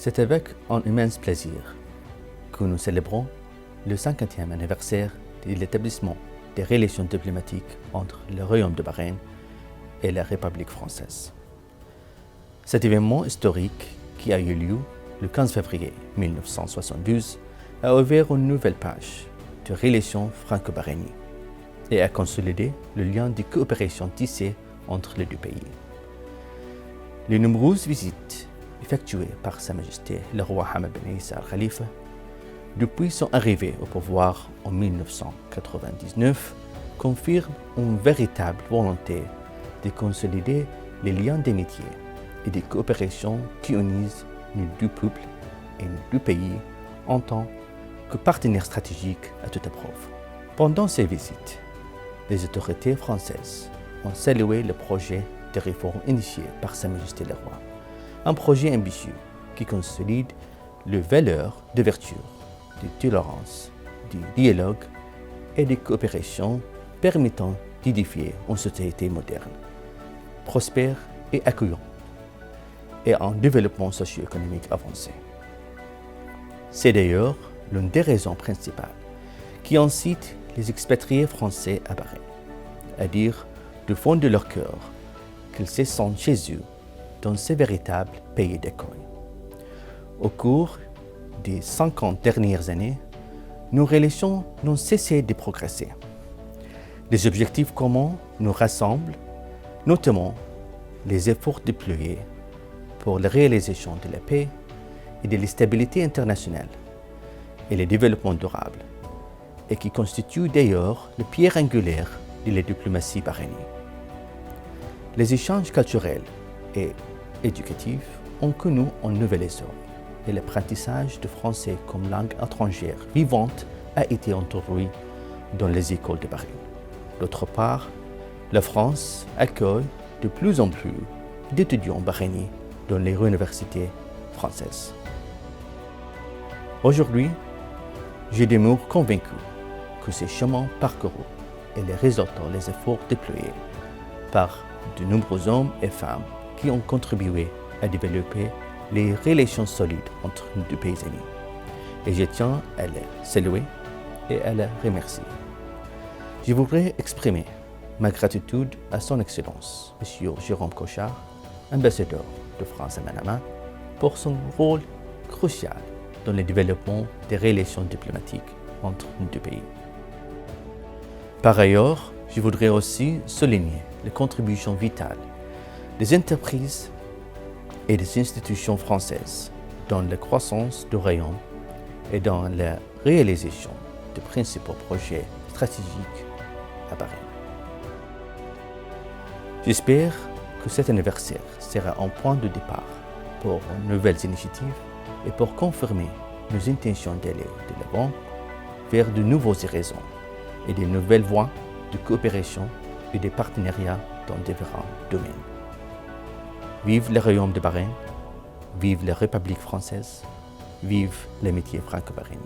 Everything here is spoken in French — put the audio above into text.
C'est avec un immense plaisir que nous célébrons le 50e anniversaire de l'établissement des relations diplomatiques entre le Royaume de Bahreïn et la République française. Cet événement historique qui a eu lieu le 15 février 1972 a ouvert une nouvelle page de relations franco-bahreïniennes et a consolidé le lien de coopération tissé entre les deux pays. Les nombreuses visites effectuées par Sa Majesté le roi Hamad Ben Issa Al Khalifa depuis son arrivée au pouvoir en 1999 confirment une véritable volonté de consolider les liens d'amitié et de coopération qui unissent nos deux peuples et nos deux pays en tant que partenaires stratégiques à toute épreuve. Pendant ces visites, les autorités françaises ont salué le projet de réforme initié par Sa Majesté le roi, un projet ambitieux qui consolide les valeurs d'ouverture, de tolérance, de dialogue et de coopération permettant d'édifier une société moderne, prospère et accueillante, et un développement socio-économique avancé. C'est d'ailleurs l'une des raisons principales qui incite les expatriés français à Bahreïn à dire du fond de leur cœur qu'ils se sentent chez eux dans ce véritable pays d'accueil. Au cours des 50 dernières années, nos relations n'ont cessé de progresser. Les objectifs communs nous rassemblent, notamment les efforts déployés pour la réalisation de la paix et de la stabilité internationale et le développement durable, et qui constituent d'ailleurs le pierre angulaire de la diplomatie bahreïnienne. Les échanges culturels et éducatifs ont connu un nouvel essor et l'apprentissage du français comme langue étrangère vivante a été introduit dans les écoles de Bahreïn. D'autre part, la France accueille de plus en plus d'étudiants bahreïniens dans les universités françaises. Aujourd'hui, je demeure convaincu que ces chemins parcourus et les résultats des efforts déployés par de nombreux hommes et femmes qui ont contribué à développer les relations solides entre nos deux pays amis. Et je tiens à les saluer et à les remercier. Je voudrais exprimer ma gratitude à son Excellence, M. Jérôme Cochard, ambassadeur de France à Manama, pour son rôle crucial dans le développement des relations diplomatiques entre nos deux pays. Par ailleurs, je voudrais aussi souligner les contributions vitales des entreprises et des institutions françaises dans la croissance du royaume et dans la réalisation de principaux projets stratégiques à Bahreïn. J'espère que cet anniversaire sera un point de départ pour de nouvelles initiatives et pour confirmer nos intentions d'aller de l'avant vers de nouveaux horizons et de nouvelles voies de coopération et de partenariat dans différents domaines. Vive le Royaume de Bahreïn, vive la République française, vive l'amitié franco-bahreïnienne.